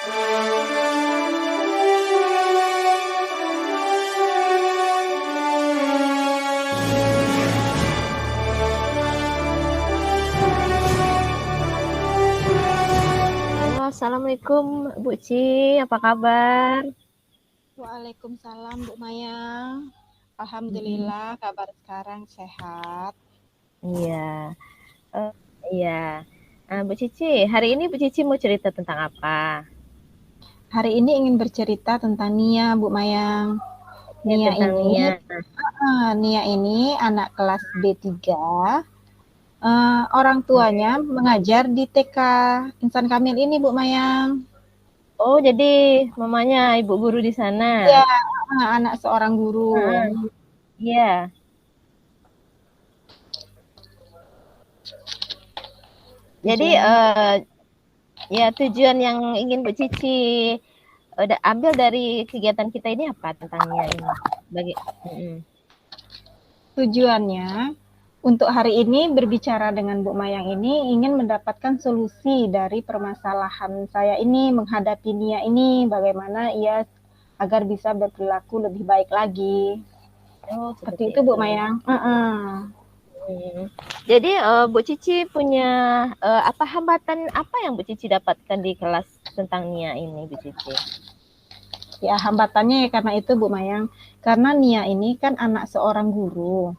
Halo, assalamualaikum Bu Ci, apa kabar? Waalaikumsalam Bu Maya. Alhamdulillah kabar sekarang sehat. Iya, iya. Bu Cici, hari ini Bu Cici mau cerita tentang apa? Hari ini ingin bercerita tentang Nia Bu Mayang. Ya, tentang Nia. Nia ini anak kelas B3. Orang tuanya mengajar di TK Insan Kamil ini Bu Mayang. Oh, jadi mamanya ibu guru di sana? Iya, anak seorang guru. Iya. Jadi ya tujuan yang ingin Bu Cici ambil dari kegiatan kita ini apa tentang Nia ini? Tujuannya untuk hari ini berbicara dengan Bu Mayang ini ingin mendapatkan solusi dari permasalahan saya ini menghadapi Nia ini, bagaimana ia agar bisa berperilaku lebih baik lagi. Oh, seperti itu Bu Mayang. Jadi Bu Cici punya apa hambatan apa yang Bu Cici dapatkan di kelas tentang Nia ini, Bu Cici? Ya, hambatannya ya karena itu Bu Mayang, karena Nia ini kan anak seorang guru.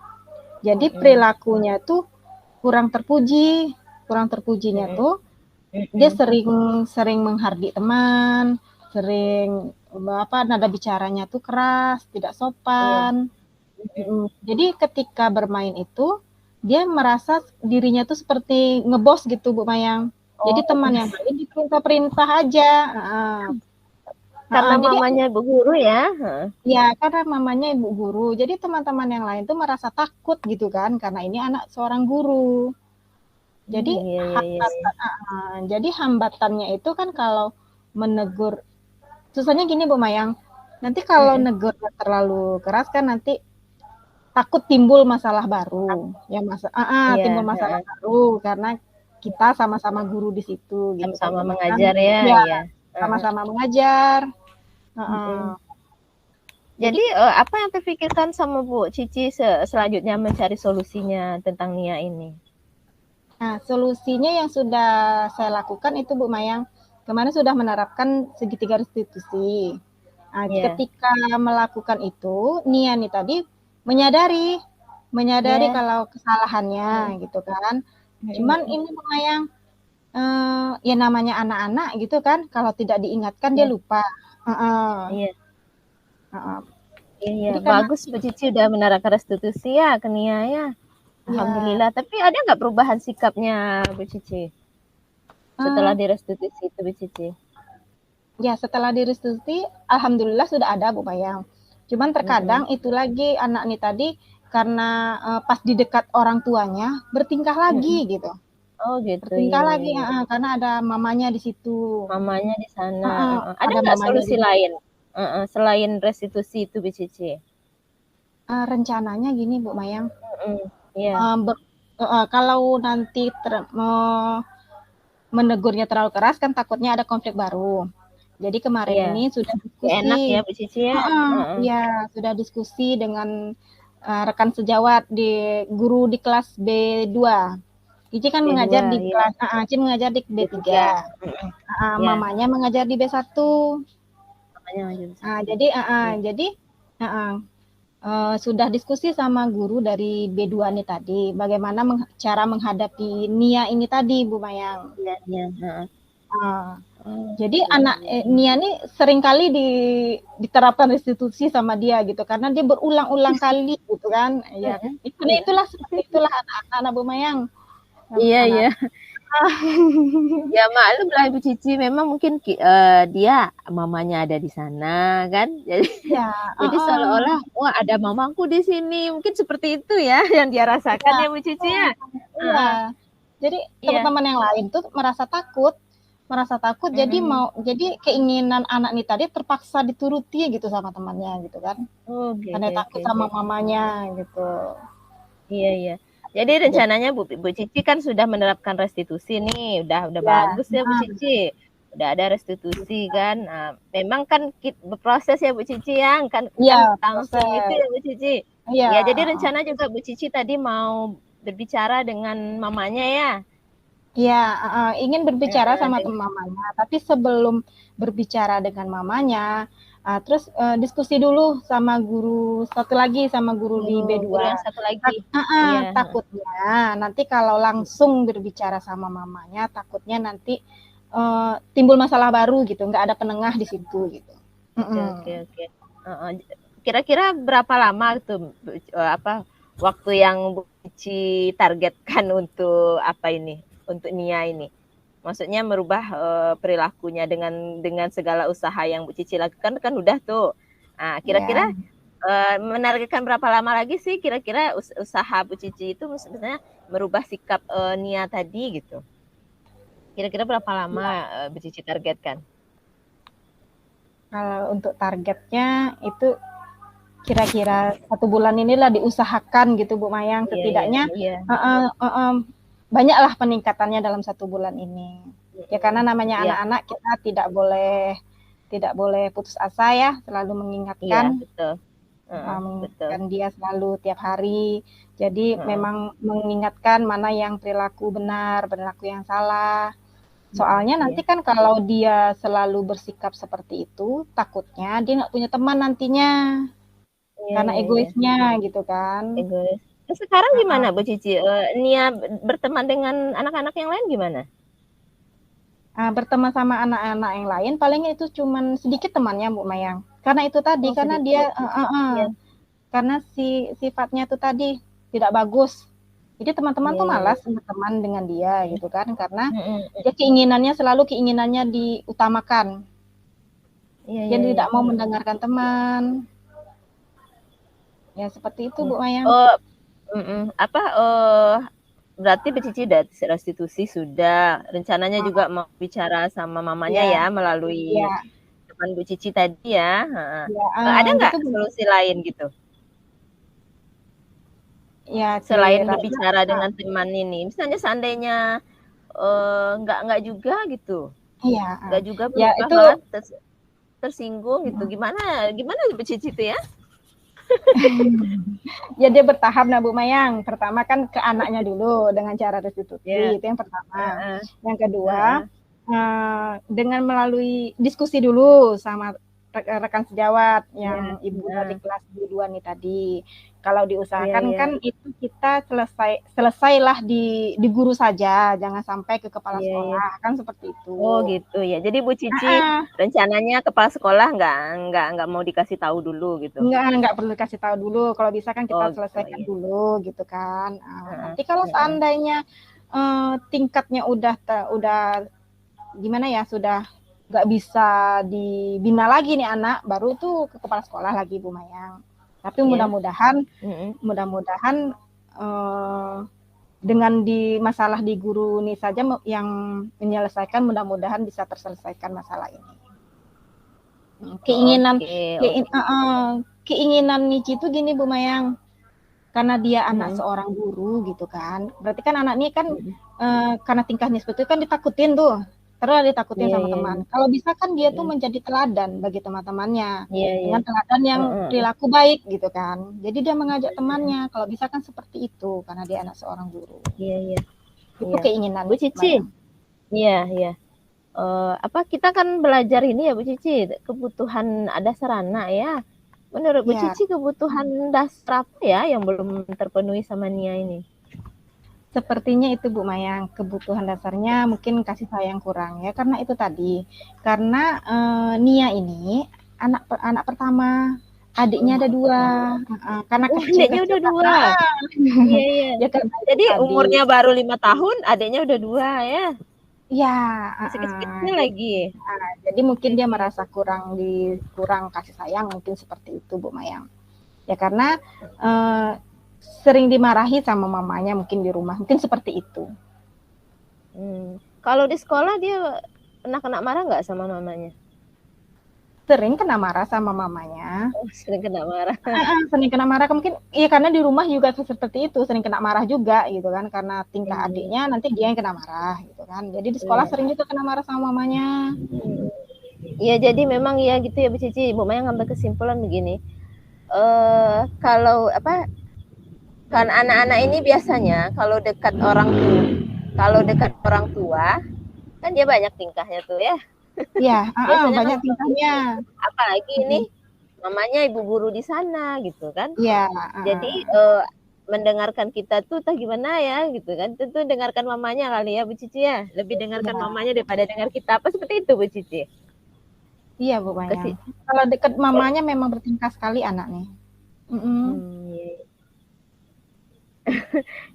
Jadi perilakunya tuh kurang terpuji. Kurang terpujinya tuh dia sering menghardik teman, sering nada bicaranya tuh keras, tidak sopan. Jadi ketika bermain itu dia merasa dirinya tuh seperti ngebos gitu Bu Mayang. Jadi teman yang lain diperintah-perintah aja. Karena mamanya ibu guru ya? Ya, karena mamanya ibu guru. Jadi teman-teman yang lain tuh merasa takut gitu kan, karena ini anak seorang guru. Jadi jadi hambatannya itu kan kalau menegur, susahnya gini Bu Mayang, nanti kalau negur terlalu keras kan nanti takut timbul masalah baru. Timbul masalah baru karena kita sama-sama guru di situ gitu. Sama-sama mengajar ya. Sama-sama mengajar. Jadi apa yang terpikirkan sama Bu Cici selanjutnya mencari solusinya tentang Nia ini? Nah, solusinya yang sudah saya lakukan itu Bu Mayang, kemarin sudah menerapkan segitiga restitusi. Nah, ketika melakukan itu, Nia nih tadi menyadari kalau kesalahannya gitu kan. Cuman ini Bu Mayang, ya namanya anak-anak gitu kan, kalau tidak diingatkan dia lupa. Iya, bagus Bu Cici udah menerapkan restitusi ya ke Nia ya. Alhamdulillah. Tapi ada nggak perubahan sikapnya Bu Cici setelah direstitusi itu Bu Cici? Ya, setelah direstitusi, alhamdulillah sudah ada Bu Mayang. Cuman terkadang itu lagi anak nih tadi karena pas di dekat orang tuanya bertingkah lagi gitu. Oh gitu. Bertingkah lagi, karena ada mamanya di situ. Mamanya di sana. Ada nggak solusi lain selain restitusi itu Bu Cici? Rencananya gini Bu Mayang. Iya. Kalau nanti menegurnya terlalu keras kan takutnya ada konflik baru. Jadi kemarin ini sudah diskusi. Enak ya Bu Cici ya. Ya, sudah diskusi dengan rekan sejawat di guru di kelas B2. Cici kan mengajar di kelas Cici mengajar di B3. Mamanya mengajar di B1. Jadi sudah diskusi sama guru dari B2 nih tadi, bagaimana cara menghadapi Nia ini tadi, Bu Mayang. Jadi anak Nia nih seringkali diterapkan restitusi sama dia gitu, karena dia berulang-ulang kali gitu kan. Ya, itulah anak-anak Bu Mayang. Iya. Ya maklum lah Ibu Cici, memang mungkin dia mamanya ada di sana kan, jadi seolah-olah wah ada mamaku di sini, mungkin seperti itu ya yang dia rasakan ya Bu Cici ya. Iya. Jadi teman-teman yang lain tuh merasa takut, jadi keinginan anak nih tadi terpaksa dituruti gitu sama temannya gitu kan. Karena takut sama mamanya gitu. Iya. Jadi rencananya Bu Cici kan sudah menerapkan restitusi nih, udah bagus ya Bu Cici. udah ada restitusi kan. Nah, memang kan berproses ya Bu Cici ya, kan Iya, langsung itu proses. ya Bu Cici. Iya, Ya, jadi rencana juga Bu Cici tadi mau berbicara dengan mamanya ya. Iya, ingin berbicara sama mamanya, tapi sebelum berbicara dengan mamanya, terus diskusi dulu sama guru satu lagi, sama guru di B2. Guru yang satu lagi. Iya. Takutnya nanti kalau langsung berbicara sama mamanya, takutnya nanti timbul masalah baru gitu, nggak ada penengah di situ gitu. Oke. Kira-kira berapa lama tuh waktu yang Bu Cici targetkan untuk untuk Nia ini? Maksudnya merubah perilakunya dengan segala usaha yang Bu Cici lakukan kan udah tuh. Nah, kira-kira menargetkan berapa lama lagi sih kira-kira usaha Bu Cici itu sebenarnya merubah sikap Nia tadi gitu? Kira-kira berapa lama Bu Cici targetkan? Kalau untuk targetnya itu kira-kira 1 bulan inilah diusahakan gitu Bu Mayang, setidaknya banyaklah peningkatannya dalam 1 bulan ini. Ya karena namanya anak-anak kita tidak boleh putus asa ya, selalu mengingatkan. Betul. Mengingatkan dia selalu tiap hari. Jadi memang mengingatkan mana yang perilaku benar, perilaku yang salah. Soalnya nanti kan kalau dia selalu bersikap seperti itu, takutnya dia nggak punya teman nantinya. Karena egoisnya gitu kan. Egois. Sekarang gimana Bu Cici? Nia berteman dengan anak-anak yang lain gimana? Berteman sama anak-anak yang lain palingnya itu cuman sedikit temannya Bu Mayang. Karena itu tadi, karena dia karena sifatnya itu tadi tidak bagus. Jadi teman-teman tuh malas berteman dengan dia gitu kan, karena dia keinginannya diutamakan. Dia tidak mau mendengarkan teman. Ya seperti itu Bu Mayang. Berarti Bu Cici udah restitusi sudah. Rencananya juga mau bicara sama mamanya ya melalui teman Bu Cici tadi ya. Ada nggak solusi lain gitu? Ya, selain berbicara dengan teman ini, misalnya seandainya nggak juga gitu, nggak juga berubah malah tersinggung gitu, gimana Bu Cici itu ya? Ya dia bertahap Bu Mayang. Pertama kan ke anaknya dulu dengan cara restitusi, itu yang pertama. Yang kedua dengan melalui diskusi dulu sama rekan sejawat yang ibu dari kelas 2 nih tadi. Kalau diusahakan kan itu kita selesailah di guru saja, jangan sampai ke kepala sekolah, kan seperti itu. Oh gitu ya. Jadi Bu Cici rencananya kepala sekolah nggak mau dikasih tahu dulu gitu? Nggak perlu dikasih tahu dulu. Kalau bisa kan kita selesaikan dulu gitu kan. Nanti kalau seandainya tingkatnya udah gimana ya, sudah nggak bisa dibina lagi nih anak, baru tuh ke kepala sekolah lagi Bu Mayang. Tapi mudah-mudahan dengan masalah di guru ini saja yang menyelesaikan, mudah-mudahan bisa terselesaikan masalah ini. Keinginan Nici itu gini Bu Mayang, karena dia anak seorang guru gitu kan, berarti kan anak ini kan karena tingkahnya seperti itu kan ditakutin tuh. Terus ditakutin sama teman. Kalau bisa kan dia tuh menjadi teladan bagi teman-temannya. Dengan teladan yang perilaku baik gitu kan. Jadi dia mengajak temannya. Kalau bisa kan seperti itu karena dia anak seorang guru. Itu keinginan Bu Cici. Iya. Kita kan belajar ini ya Bu Cici, kebutuhan dasar anak ya. Menurut Bu Cici kebutuhan dasar apa ya yang belum terpenuhi sama Nia ini? Sepertinya itu Bu Mayang, kebutuhan dasarnya mungkin kasih sayang kurang ya, karena itu tadi, karena Nia ini anak pertama, adiknya ada 2, karena adiknya udah 2. Iya. Jadi umurnya baru 5 tahun, adiknya udah 2 ya? Iya. Masih kecil lagi. Jadi mungkin dia merasa kurang kasih sayang, mungkin seperti itu Bu Mayang. Ya karena sering dimarahi sama mamanya mungkin di rumah, mungkin seperti itu. Kalau di sekolah dia pernah kena marah nggak sama mamanya? sering kena marah sama mamanya. Oh, sering kena marah. Sering kena marah mungkin ya karena di rumah juga seperti itu, sering kena marah juga gitu kan, karena tingkah adiknya nanti dia yang kena marah gitu kan. Jadi di sekolah sering juga kena marah sama mamanya. Iya, jadi memang ya gitu ya Bu Cici. Ibu Maya ngambil kesimpulan begini. Kalau apa? Kan anak-anak ini biasanya kalau dekat orang tua, kan dia banyak tingkahnya tuh ya. Iya, Biasanya banyak kan tingkahnya. Apalagi ini mamanya ibu guru di sana gitu kan. Iya. Jadi mendengarkan kita tuh entah gimana ya gitu kan. Tentu dengarkan mamanya kali ya Bu Cici ya. Lebih dengarkan mamanya daripada dengar kita. Apa seperti itu Bu Cici? Iya Bu Maya. Kalau dekat mamanya memang bertingkah sekali anak nih.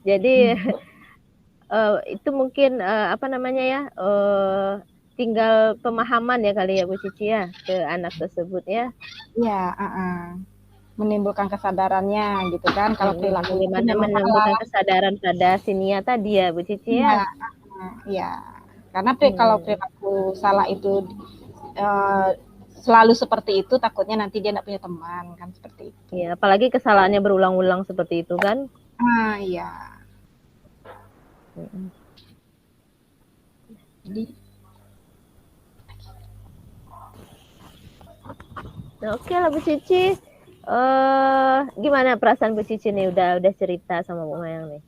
Jadi itu mungkin apa namanya ya, tinggal pemahaman ya kali ya Bu Cici ya ke anak tersebut ya. Iya, menimbulkan kesadarannya gitu kan. Kalau perilaku gimana menimbulkan kesadaran pada si Nia tadi ya Bu Cici ya. Iya. Karena kalau perilaku salah itu selalu seperti itu, takutnya nanti dia tidak punya teman kan, seperti itu. Iya, apalagi kesalahannya berulang-ulang seperti itu kan. Iya. Jadi oke lah Bu Cici. Gimana perasaan Bu Cici nih udah cerita sama Bu Mayang nih?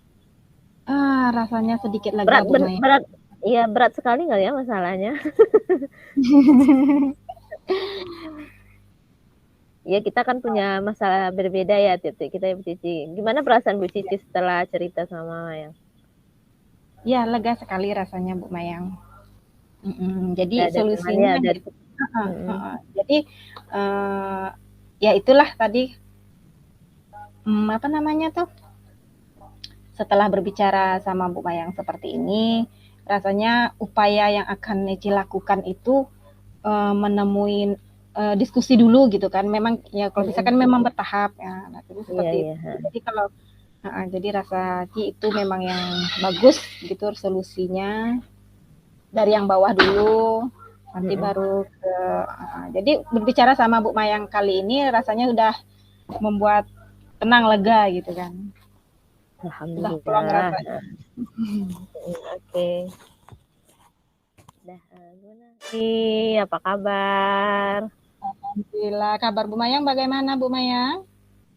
Rasanya sedikit lega Bu Mayang. Berat sekali nggak ya masalahnya? Ya kita kan punya masalah berbeda ya titik kita ya Bu Cici. Gimana perasaan Bu Cici setelah cerita sama Mayang? Ya lega sekali rasanya Bu Mayang. Jadi solusinya jadi ya itulah tadi apa namanya tuh, setelah berbicara sama Bu Mayang seperti ini, rasanya upaya yang akan Neci lakukan itu menemuin diskusi dulu gitu kan. Memang ya kalau bisa kan memang bertahap ya. Nah, terus seperti itu. Jadi kalau jadi rasa itu memang yang bagus gitu solusinya, dari yang bawah dulu nanti baru ke jadi berbicara sama Bu Mayang kali ini rasanya udah membuat tenang, lega gitu kan. Alhamdulillah. Oke. Apa kabar? Alhamdulillah. Kabar Bu Mayang bagaimana Bu Mayang?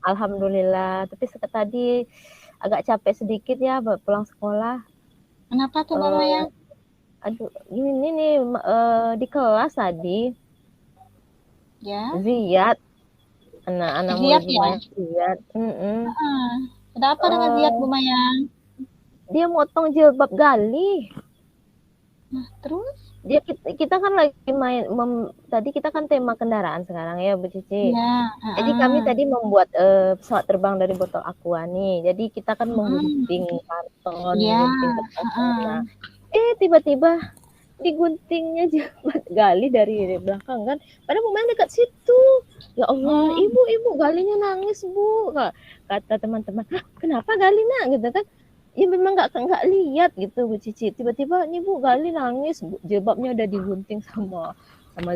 Alhamdulillah. Tapi tadi agak capek sedikit ya pulang sekolah. Kenapa tuh Bu Mayang? Aduh, ini nih di kelas tadi. Ya. Ziyad. Anak-anak Ziyad ya? Ziyad. Ada apa dengan Ziyad Bu Mayang? Dia motong jilbab Gali. Nah, terus? Kita kan lagi main tadi kita kan tema kendaraan sekarang ya Bu Cici. Ya, Jadi kami tadi membuat pesawat terbang dari botol aqua nih. Jadi kita kan menggunting karton, menggunting kertas. Tiba-tiba diguntingnya jilbab Gali dari belakang kan. Padahal pemain dekat situ. Ya Allah, ibu Galinya nangis Bu. Kata teman-teman, kenapa Gali nak gitu kan? Ya memang nggak lihat gitu Bu Cici. Tiba-tiba nih Bu Gali nangis, Bu. Jilbabnya udah digunting sama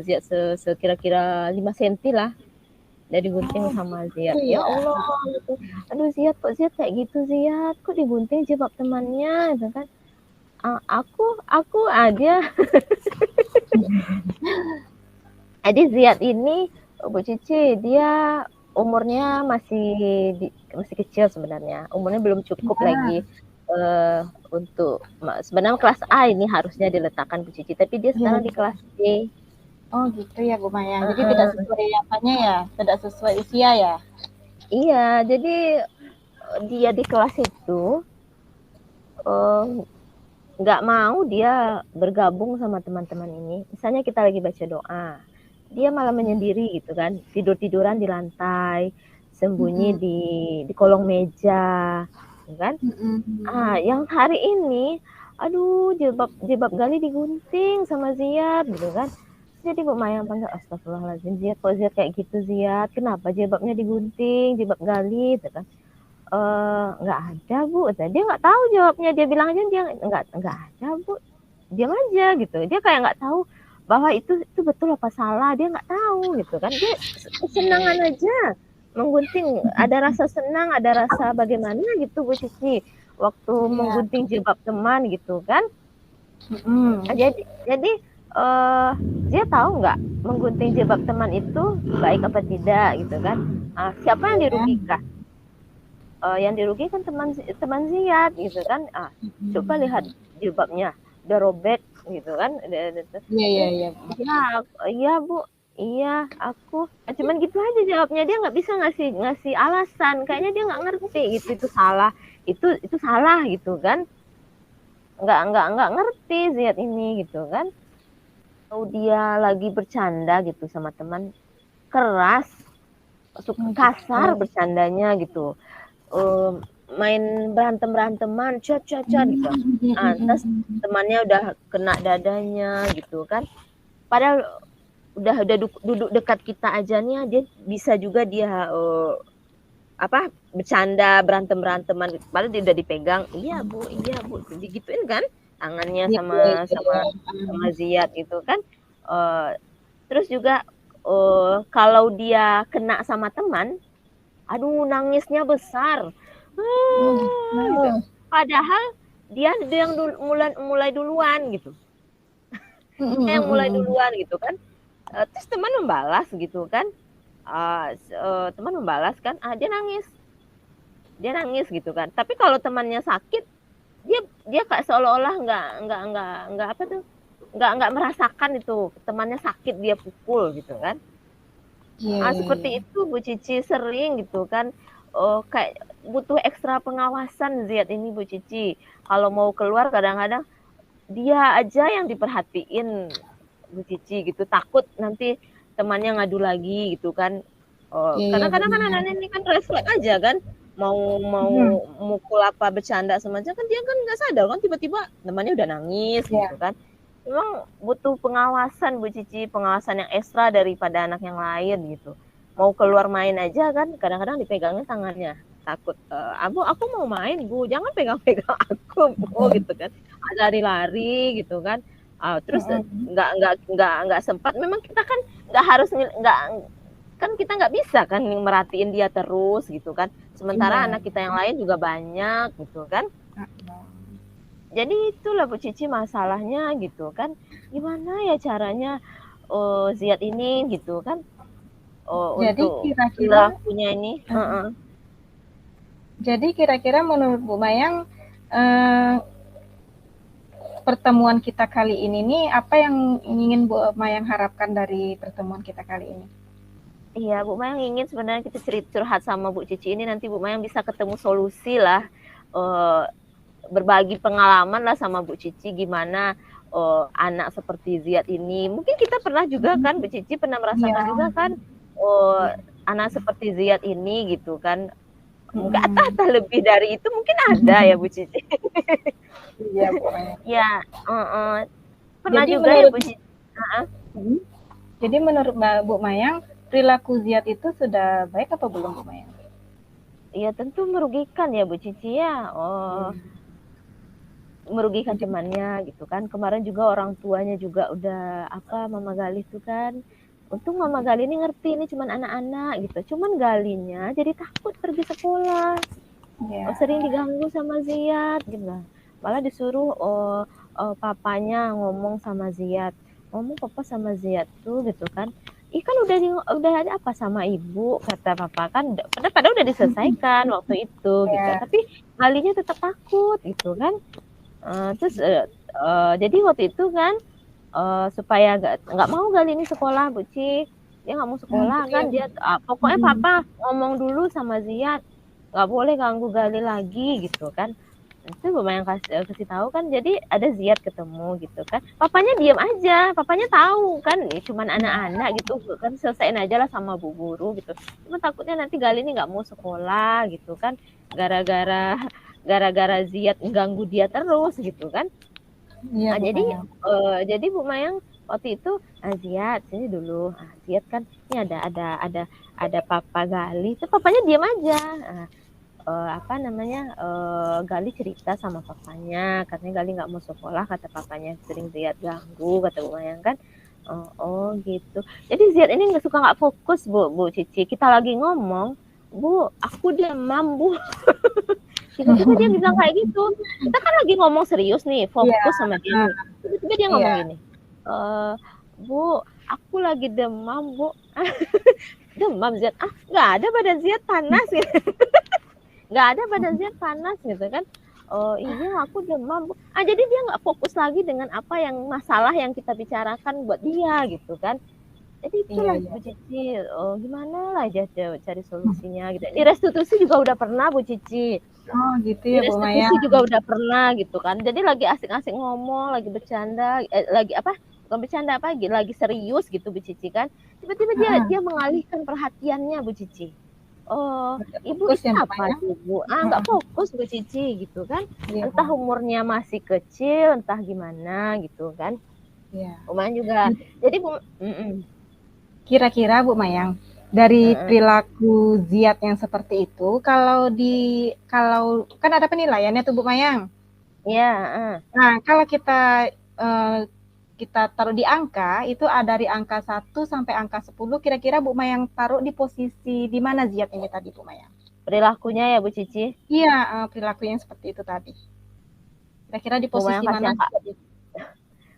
Ziyad sekira-kira 5 cm lah. Udah digunting sama Ziyad. Ya Allah gitu. Aduh Ziyad kayak gitu Ziyad. Kok digunting jilbab temannya gitu kan. Aku aja. Jadi Ziyad ini Bu Cici dia umurnya masih kecil sebenarnya. Umurnya belum cukup lagi untuk sebenarnya kelas A ini harusnya diletakkan Bu Cici, tapi dia sekarang di kelas D. Oh gitu ya Bu Mayang. Jadi tidak sesuai apanya ya, tidak sesuai usia ya. Iya, jadi dia di kelas itu nggak mau dia bergabung sama teman-teman ini. Misalnya kita lagi baca doa, dia malah menyendiri gitu kan, tiduran di lantai, sembunyi di kolong meja, kan? Yang hari ini, aduh jilbab Gali digunting sama Ziyad gitu kan. Jadi Bu Mayang panggil, astagfirullahaladzim Ziyad, kok Ziyad kayak gitu Ziyad, kenapa jilbabnya digunting, jilbab Gali gitu kan. Nggak ada Bu, dia nggak tahu jawabnya, dia bilang aja dia nggak ada Bu, diam aja gitu, dia kayak nggak tahu bahwa itu betul apa salah, dia nggak tahu gitu kan. Dia kesenangan aja menggunting, ada rasa senang, ada rasa bagaimana gitu Bu Cici waktu menggunting jilbab teman gitu kan. Jadi dia tahu nggak menggunting jilbab teman itu baik apa tidak gitu kan. Siapa yang dirugikan? Yang dirugikan teman Ziyad gitu kan. Coba lihat jilbabnya udah robek gitu kan. Iya Bu, iya aku. Cuman gitu aja jawabnya, dia nggak bisa ngasih alasan. Kayaknya dia nggak ngerti gitu, itu salah, itu salah gitu kan. Nggak ngerti Ziyad ini gitu kan. Kalau dia lagi bercanda gitu sama teman, keras, kasar bercandanya gitu. Main beranteman cat gitu. Terus temannya udah kena dadanya gitu kan. Padahal udah duduk dekat kita aja nih, dia bisa juga dia bercanda beranteman, padahal dia udah dipegang. Iya bu, digituin kan tangannya sama Ziyad gitu kan. Terus juga kalau dia kena sama teman, aduh nangisnya besar. Gitu. Padahal dia yang mulai duluan gitu. Yang mulai duluan gitu kan. Terus teman membalas gitu kan. Teman membalas kan, dia nangis gitu kan. Tapi kalau temannya sakit, dia kayak seolah-olah nggak merasakan itu temannya sakit, dia pukul gitu kan. Seperti itu Bu Cici, sering gitu kan. Kayak butuh ekstra pengawasan Ziyad ini Bu Cici. Kalau mau keluar kadang-kadang dia aja yang diperhatiin Bu Cici gitu, takut nanti temannya ngadu lagi gitu kan. Kadang-kadang kan anak ini kan refleks aja kan, mau mukul apa bercanda semacam kan, dia kan nggak sadar kan tiba-tiba temannya udah nangis gitu kan. Memang butuh pengawasan Bu Cici, pengawasan yang ekstra daripada anak yang lain gitu. Mau keluar main aja kan kadang-kadang dipegangnya tangannya, takut aku mau main Bu, jangan pegang-pegang aku Bu gitu kan. Lari-lari gitu kan. Terus nggak sempat, memang kita kan kan kita nggak bisa kan merhatiin dia terus gitu kan, sementara anak kita yang lain juga banyak gitu kan. Jadi itulah Bu Cici masalahnya gitu kan, gimana ya caranya Ziyad ini gitu kan, jadi untuk kira-kira punya ini. Jadi kira-kira menurut Bu Mayang, pertemuan kita kali ini nih, apa yang ingin Bu Mayang harapkan dari pertemuan kita kali ini? Iya, Bu Mayang ingin sebenarnya kita curhat sama Bu Cici ini, nanti Bu Mayang bisa ketemu solusi lah, berbagi pengalaman lah sama Bu Cici gimana anak seperti Ziyad ini. Mungkin kita pernah juga kan, Bu Cici pernah merasakan juga kan, anak seperti Ziyad ini gitu kan. Nggak tahu lebih dari itu mungkin ada ya Bu Cici. Iya Bu. Ya, pernah jadi juga ya Bu Cici. Jadi menurut Bu Mayang, perilaku Ziyad itu sudah baik apa belum Bu Mayang? Iya tentu merugikan ya Bu Cici ya. Merugikan temannya gitu kan. Kemarin juga orang tuanya juga udah Mama Galih itu kan. Untung Mama Galih ini ngerti ini cuman anak-anak gitu. Cuman Galinya jadi takut pergi sekolah. Sering diganggu sama Ziyad gitu. Malah disuruh papanya ngomong sama Ziyad. Ngomong papa sama Ziyad tuh gitu kan. Kan udah ada apa sama ibu, kata papa kan. Padahal udah diselesaikan waktu itu gitu. Tapi Galinya tetap takut gitu kan. Terus jadi waktu itu kan supaya nggak mau Gali ini sekolah Bu Ci, dia nggak mau sekolah kan, dia pokoknya papa ngomong dulu sama Ziyad nggak boleh ganggu Gali lagi gitu kan. Itu Bu Mayang kasih tahu kan, jadi ada Ziyad ketemu gitu kan, papanya diam aja, papanya tahu kan cuman anak-anak gitu kan, selesaiin aja lah sama bu guru gitu. Cuma takutnya nanti Gali ini nggak mau sekolah gitu kan, gara-gara Ziyad ganggu dia terus gitu kan. Jadi Bu Mayang waktu itu, Ziyad sini dulu. Ziyad kan ini ada papa Gali, itu papanya diam aja. Gali cerita sama papanya, katanya Gali nggak mau sekolah, kata papanya sering Ziyad ganggu, kata Bu Mayang kan. Oh gitu. Jadi Ziad ini nggak fokus Bu Cici. Kita lagi ngomong, Bu, aku demam Bu. Tiba-tiba dia bilang kayak gitu. Kita kan lagi ngomong serius nih, fokus sama dia nih. Tiba-tiba dia ngomong gini, Bu, aku lagi demam Bu. Demam Ziad? Nggak ada badan Ziad panas gitu. Nggak ada badan Ziad panas gitu kan. Oh iya aku demam. Jadi dia nggak fokus lagi dengan apa yang masalah yang kita bicarakan buat dia gitu kan. Jadi itulah Bu Cici, gimana lah aja cari solusinya gitu. Di restitusi juga udah pernah Bu Cici. Oh gitu ya Bu Maya. Restitusi juga udah pernah gitu kan. Jadi lagi asik-asik ngomong, lagi bercanda, lagi apa? Bukan bercanda apa? Lagi serius gitu Bu Cici kan. Tiba-tiba dia mengalihkan perhatiannya Bu Cici. Oh, Ibu itu apa sih Bu? Nggak fokus Bu Cici gitu kan. Entah umurnya masih kecil, entah gimana gitu kan. Lumayan juga. Jadi Bu, kira-kira Bu Mayang, dari perilaku Ziad yang seperti itu, kalau kan ada penilaiannya tuh Bu Mayang. Iya. Nah, kalau kita taruh di angka, itu ada dari angka 1 sampai angka 10, kira-kira Bu Mayang taruh di posisi di mana Ziad ini tadi Bu Mayang? Perilakunya ya Bu Cici? Iya, perilakunya seperti itu tadi. Kira-kira di posisi mana?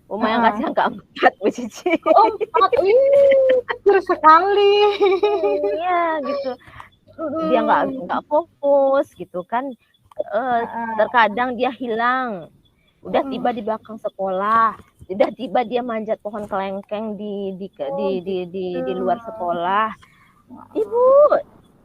Lumayan kasih angka 4 Bu Cici. Oh 4, kecil sekali. Iya gitu. Dia nggak fokus gitu kan. Terkadang dia hilang. Udah tiba di belakang sekolah, udah tiba dia manjat pohon kelengkeng di luar sekolah. Ibu,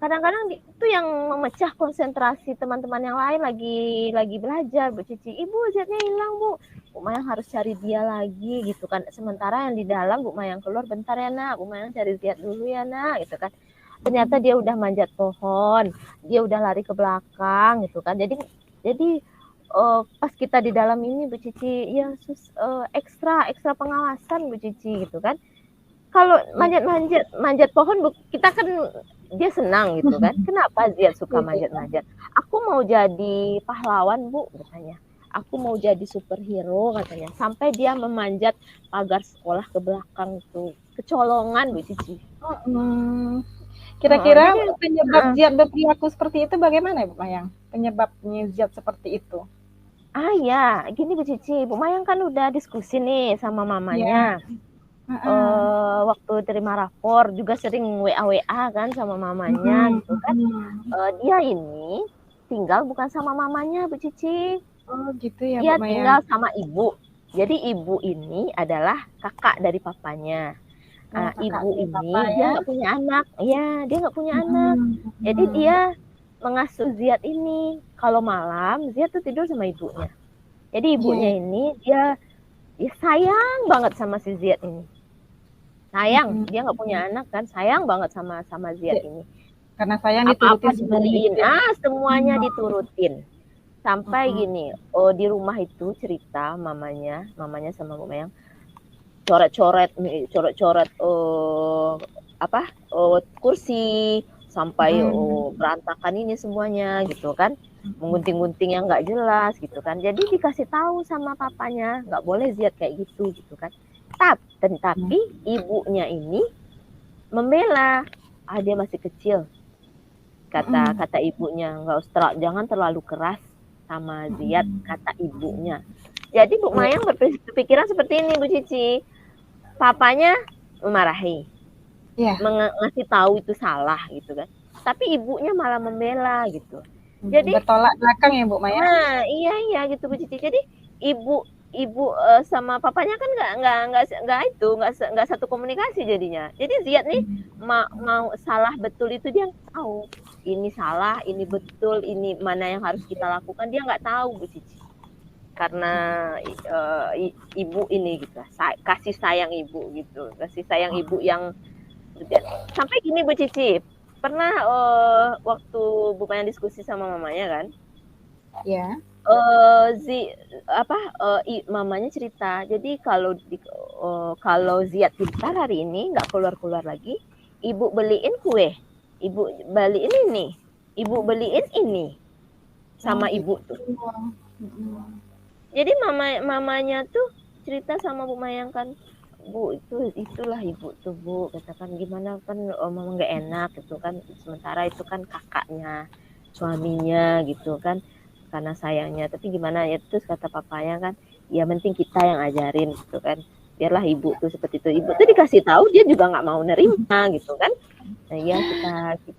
kadang-kadang itu yang memecah konsentrasi teman-teman yang lain lagi belajar Bu Cici. Ibu Ziadnya hilang Bu. Bu Mayang harus cari dia lagi gitu kan. Sementara yang di dalam Bu Mayang keluar, bentar ya Nak, Bu Mayang cari Ziad dulu ya Nak gitu kan. Ternyata dia udah manjat pohon, dia udah lari ke belakang gitu kan. Jadi pas kita di dalam ini Bu Cici ya ekstra pengawasan Bu Cici gitu kan. Kalau manjat pohon kita kan dia senang gitu kan. Kenapa Ziad suka manjat-manjat? Aku mau jadi pahlawan Bu katanya. Aku mau jadi superhero katanya. Sampai dia memanjat pagar sekolah ke belakang tuh. Kecolongan Bu Cici. Kira-kira penyebab Ziad berperilaku seperti itu bagaimana Bu Mayang? Penyebabnya Ziad seperti itu? Ya, gini Bu Cici, Bu Mayang kan udah diskusi nih sama mamanya. Waktu terima rapor juga sering WA kan sama mamanya gitu kan. Dia ini tinggal bukan sama mamanya Bu Cici. Oh gitu ya Dia Bu Mayang. tinggal sama ibu. Jadi ibu ini adalah kakak dari papanya. Ibu ini dia nggak punya anak. Iya, dia nggak punya anak. Jadi dia mengasuh Ziad ini. Kalau malam Ziad tuh tidur sama ibunya. Jadi ibunya ini dia sayang banget sama si Ziad ini. Sayang, dia nggak punya anak kan, sayang banget sama Ziad ini. Karena sayang apa-apa dibeliin, semuanya diturutin. Sampai gini, di rumah itu cerita mamanya sama Bu Mayang coret-coret kursi sampai berantakan ini semuanya gitu kan, menggunting-gunting yang nggak jelas gitu kan. Jadi dikasih tahu sama papanya nggak boleh Ziad kayak gitu kan. Tapi ibunya ini membela, dia masih kecil, kata ibunya, jangan terlalu keras sama Ziad, kata ibunya. Jadi Bu Mayang berpikiran seperti ini Bu Cici, papanya memarahi, ngasih tahu itu salah gitu kan, tapi ibunya malah membela gitu. Jadi bertolak belakang ya Bu Mayang. Nah iya gitu Bu Cici. Jadi ibu sama papanya kan nggak satu komunikasi jadinya. Jadi Ziad nih mau salah betul itu dia tahu. Ini salah, ini betul, ini mana yang harus kita lakukan, dia nggak tahu Bu Cici. Karena ibu ini gitu, kasih sayang ibu gitu, kasih sayang ibu yang sampai gini Bu Cici. Pernah waktu Bu Mayang diskusi sama mamanya kan? Iya. Mamanya cerita, jadi kalau Ziad pintar hari ini nggak keluar lagi, ibu beliin kue, ibu beliin ini, ibu beliin ini sama ibu tuh. Jadi mamanya tuh cerita sama Bu Mayang kan, Bu itulah ibu tuh Bu, katakan gimana kan mama nggak enak gitu kan, sementara itu kan kakaknya, suaminya gitu kan, karena sayangnya. Tapi gimana ya, terus kata papanya kan, ya penting kita yang ajarin gitu kan, biarlah ibu tuh seperti itu. Ibu tuh dikasih tahu dia juga nggak mau nerima gitu kan. Nah, ya kita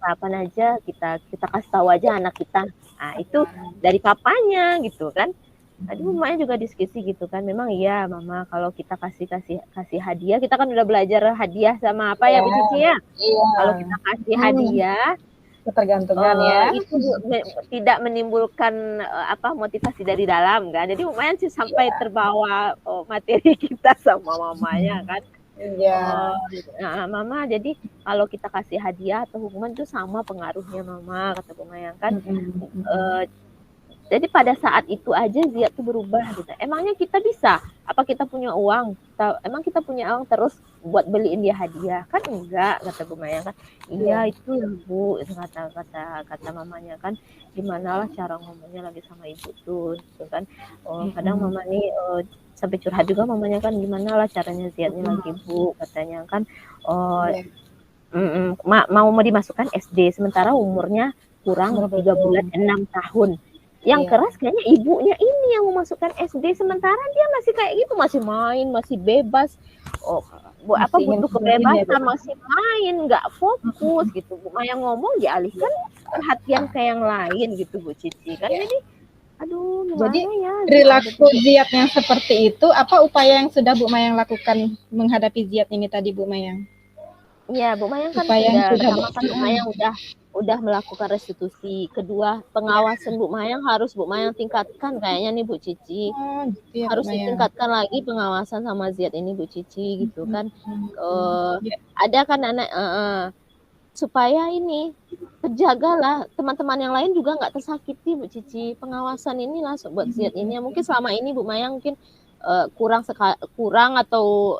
apa aja, kita kasih tahu aja anak kita. Nah, itu dari papanya gitu kan. Tadi mamanya juga diskusi gitu kan, memang iya mama kalau kita kasih hadiah, kita kan udah belajar hadiah sama apa ya Bu Cici ya. Kalau kita kasih hadiah, ketergantungan ya. itu tidak menimbulkan apa motivasi dari dalam kan. Jadi lumayan sih sampai terbawa materi kita sama mamanya kan. Iya. Mama, jadi kalau kita kasih hadiah atau hukuman itu sama pengaruhnya mama, kata Bu Mayang kan. Jadi pada saat itu aja Ziad tuh berubah gitu. Emangnya kita bisa? Apa kita punya uang? Emang kita punya uang terus buat beliin dia hadiah? Kan enggak, kata Bu Mayang kan. Iya itu ya Bu, itu kata mamanya kan. Gimana lah cara ngomongnya lagi sama ibu tuh, gitu kan. Kadang mama nih sampai curhat juga mamanya kan, gimana lah caranya Ziadnya lagi Bu, katanya kan. Mau dimasukkan SD, sementara umurnya kurang 3 bulan 6 tahun. Yang keras kayaknya ibunya ini yang memasukkan SD, sementara dia masih kayak gitu, masih main, masih bebas. Butuh kebebasan, masih main, nggak fokus gitu. Bu Mayang ngomong dialihkan perhatian ke yang lain gitu Bu Cici kan. Jadi aduh, jadi ya, perilaku Ziad yang seperti itu, apa upaya yang sudah Bu Mayang lakukan menghadapi Ziad ini tadi Bu Mayang? Iya, Bu Mayang kan pertama kan Bu Mayang udah melakukan restitusi. Kedua, pengawasan Bu Mayang harus Bu Mayang tingkatkan kayaknya nih Bu Cici. Harus ditingkatkan lagi pengawasan sama Ziad ini Bu Cici gitu kan. Ada kan anak supaya ini terjagalah, teman-teman yang lain juga nggak tersakiti Bu Cici. Pengawasan inilah buat Ziad ini. Mungkin selama ini Bu Mayang mungkin kurang atau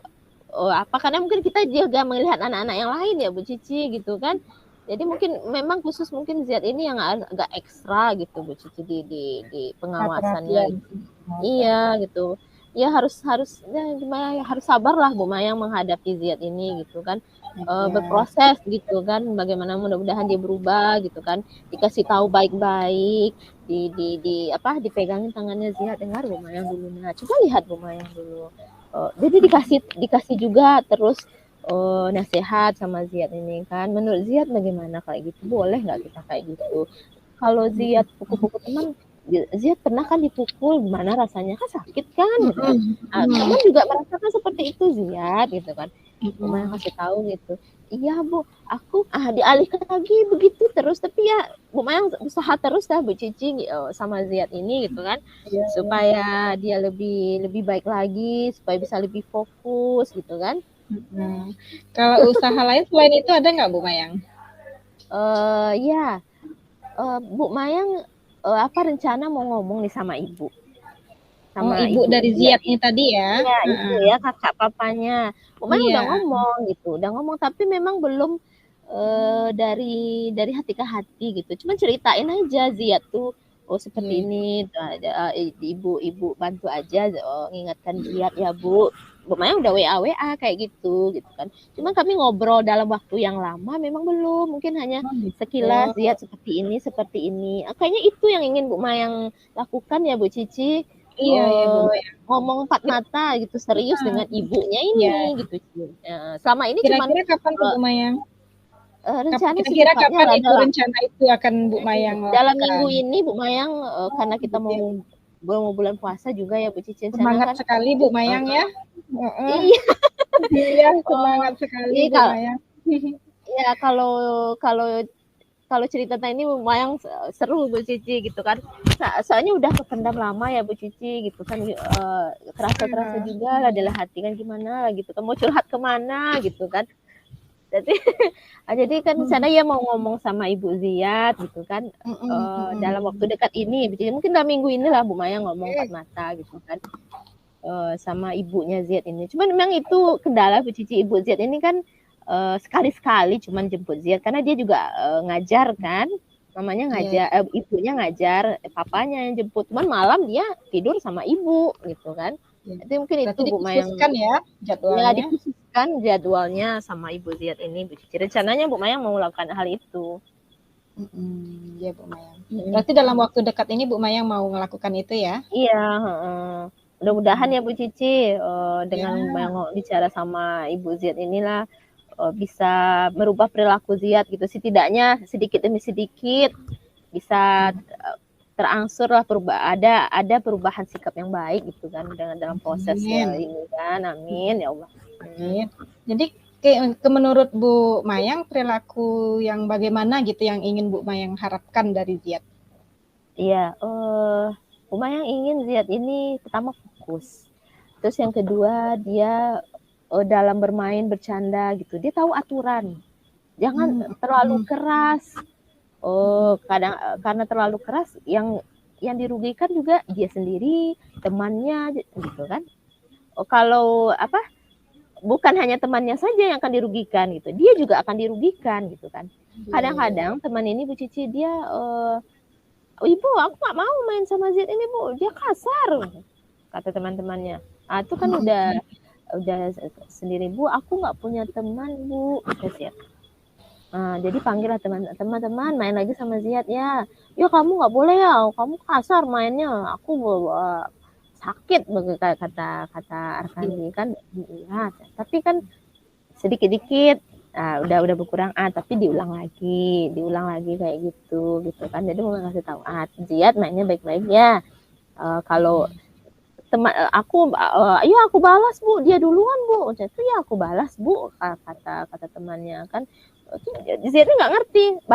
apa, karena mungkin kita juga melihat anak-anak yang lain ya Bu Cici gitu kan. Jadi memang khusus mungkin Ziad ini yang agak ekstra gitu Bu Cici di pengawasannya. Iya gitu. Ya harus ya gimana ya, harus sabarlah Bu Mayang menghadapi Ziad ini gitu kan. Berproses gitu kan. Bagaimana mudah-mudahan dia berubah gitu kan. Dikasih tahu baik-baik, dipegangin tangannya Ziad, dengar Bu Mayang dulu. Nah, coba lihat Bu Mayang dulu. Jadi dikasih juga terus nasihat sama Ziad ini kan. Menurut Ziad bagaimana kayak gitu? Boleh nggak kita kayak gitu? Kalau Ziad pukul-pukul teman, Ziad pernah kan dipukul, gimana rasanya? Kan sakit kan? Gitu kan? Teman juga merasakan seperti itu Ziad gitu kan. Mayang kasih tahu gitu. Iya Bu, aku dialihkan lagi begitu terus, tapi ya Bu Mayang usaha terus dah Bu Cici sama Ziad ini gitu kan, supaya dia lebih baik lagi, supaya bisa lebih fokus gitu kan. Kalau usaha lain selain itu ada nggak Bu Mayang? Bu Mayang rencana mau ngomong nih sama ibu. Sama ibu dari Ziad ini tadi ya? Iya, itu ya kakak papanya. Bu Mayang udah ngomong gitu, tapi memang belum dari hati ke hati gitu. Cuma ceritain aja Ziad tuh, seperti ini, ibu bantu aja, ngingatkan Ziad ya Bu. Bu Mayang udah WA kayak gitu kan. Cuma kami ngobrol dalam waktu yang lama memang belum, mungkin hanya sekilas Ziad seperti ini. Kayaknya itu yang ingin Bu Mayang lakukan ya Bu Cici. Ngomong empat mata gitu, serius dengan ibunya ini gitu. Selama ini kira-kira kapan Bu Mayang? Rencana kira-kira kapan itu rencana itu akan Bu Mayang lakukan? Dalam minggu ini Bu Mayang, karena kita mau bulan puasa juga ya Bu Cici. Semangat sekali Bu Mayang ya. Iya, semangat sekali Bu Mayang. Ya kalau cerita ini Bu Mayang seru Bu Cici gitu kan. Soalnya udah kependam lama ya Bu Cici gitu kan, terasa juga lah dalam hati kan, gimana gitu kan, mau curhat kemana gitu kan. Jadi kan sana ya mau ngomong sama Ibu Ziad gitu kan, dalam waktu dekat ini, mungkin dalam minggu inilah Bu Mayang ngomong empat mata gitu kan, sama ibunya Ziad ini. Cuman memang itu kendala Bu Cici, Ibu Ziad ini kan sekali-sekali cuman jemput Ziad, karena dia juga ngajar kan, mamanya ngajar, ibunya ngajar, papanya yang jemput. Cuman malam dia tidur sama ibu gitu kan. Ya. Itu mungkin Berarti itu Bu Mayang. dikhususkan ya Ya, jadwalnya. dikhususkan jadwalnya sama Ibu Ziat ini, Bu Cici. Rencananya Bu Mayang mau melakukan hal itu. Ya Bu Mayang. Berarti dalam waktu dekat ini Bu Mayang mau melakukan itu ya? Iya, mudah-mudahan ya Bu Cici dengan bicara sama Ibu Ziat inilah bisa merubah perilaku Ziat gitu. Setidaknya sedikit demi sedikit bisa terangsur lah ada perubahan sikap yang baik gitu kan dalam proses ya ini kan. Amin ya Allah. Amin. Jadi menurut Bu Mayang perilaku yang bagaimana gitu yang ingin Bu Mayang harapkan dari Ziat? Iya, Bu Mayang ingin Ziat ini pertama fokus. Terus yang kedua dia dalam bermain bercanda gitu dia tahu aturan. Jangan terlalu keras. Karena terlalu keras yang dirugikan juga dia sendiri, temannya gitu kan. Kalau bukan hanya temannya saja yang akan dirugikan gitu, dia juga akan dirugikan gitu kan. Kadang-kadang teman ini Bu Cici dia Ibu aku nggak mau main sama Ziat ini Bu, dia kasar kata teman-temannya. Itu kan udah sendiri Bu, aku nggak punya teman Bu kata Ziat. Jadi panggillah teman-teman main lagi sama Ziat ya. Ya kamu nggak boleh ya, kamu kasar mainnya. Aku sakit kata Arkandi kan. Ya, tapi kan sedikit-dikit udah berkurang tapi diulang lagi kayak gitu kan. Jadi mau ngasih tahu Ziat mainnya baik-baik ya. Kalau teman ayo aku balas Bu, dia duluan Bu. Itu ya aku balas Bu kata temannya kan. Ziat nggak ngerti,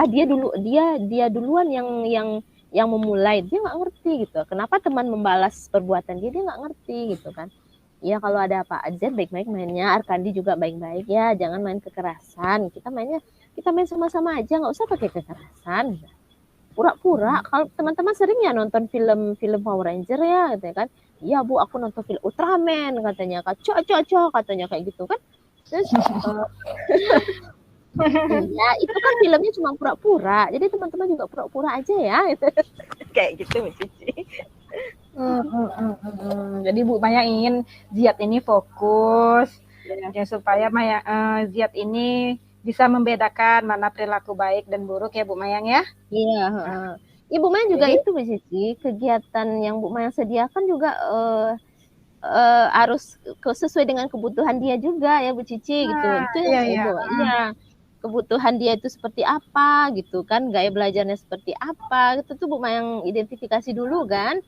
dia duluan yang memulai, dia nggak ngerti gitu. Kenapa teman membalas perbuatan dia nggak ngerti gitu kan. Ya kalau ada apa Ziat baik-baik mainnya, Arkandi juga baik-baik ya, jangan main kekerasan. Kita main sama-sama aja, nggak usah pakai kekerasan. Pura-pura. Kalau teman-teman sering ya nonton film Power Ranger ya, gitu kan. Iya Bu, aku nonton film Ultraman katanya, cocok katanya kayak gitu kan. Terus ya itu kan filmnya cuma pura-pura, jadi teman-teman juga pura-pura aja ya gitu. Kayak gitu Bu Cici. Jadi Bu Maya ingin Ziat ini fokus ya supaya Ziat ini bisa membedakan mana perilaku baik dan buruk ya Bu Mayang ya. Iya. Ibu Mayang juga itu Bu Cici, kegiatan yang Bu Mayang sediakan juga harus sesuai dengan kebutuhan dia juga ya Bu Cici gitu. Itu iya. Kebutuhan dia itu seperti apa gitu kan, gaya belajarnya seperti apa gitu tuh Bu Mayang identifikasi dulu kan.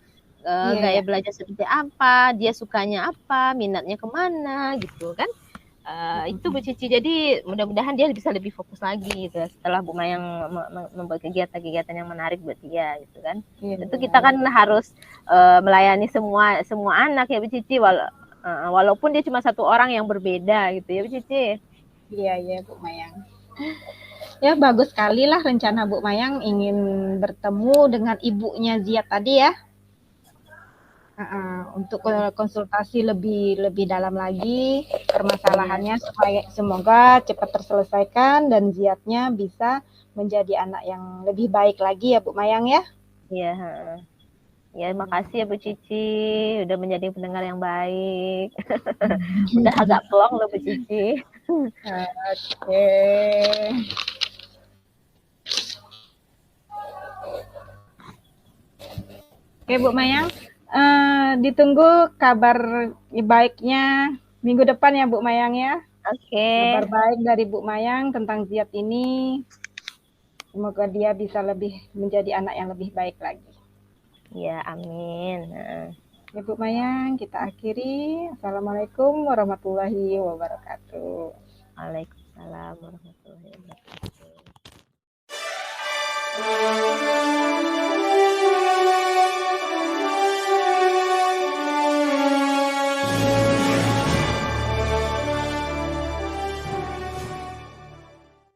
Gaya belajar seperti apa, dia sukanya apa, minatnya kemana gitu kan. Itu Bu Cici, jadi mudah-mudahan dia bisa lebih fokus lagi gitu setelah Bu Mayang membuat kegiatan-kegiatan yang menarik buat dia gitu kan. Tentu kita kan harus melayani semua anak ya Bu Cici, walaupun dia cuma satu orang yang berbeda gitu ya Bu Cici. Iya Bu Mayang. Ya bagus sekali lah rencana Bu Mayang ingin bertemu dengan ibunya Ziat tadi ya. Untuk konsultasi lebih dalam lagi permasalahannya supaya semoga cepat terselesaikan dan Ziatnya bisa menjadi anak yang lebih baik lagi ya Bu Mayang ya. Iya. Ya, makasih ya Bu Cici udah menjadi pendengar yang baik. Udah agak plong loh Bu Cici. Oke Bu Mayang, ditunggu kabar baiknya minggu depan ya Bu Mayang ya. Kabar baik dari Bu Mayang tentang Ziat ini. Semoga dia bisa lebih menjadi anak yang lebih baik lagi. Ya, amin. Ya Bu Mayang, kita akhiri. Assalamualaikum warahmatullahi wabarakatuh. Waalaikumsalam warahmatullahi wabarakatuh.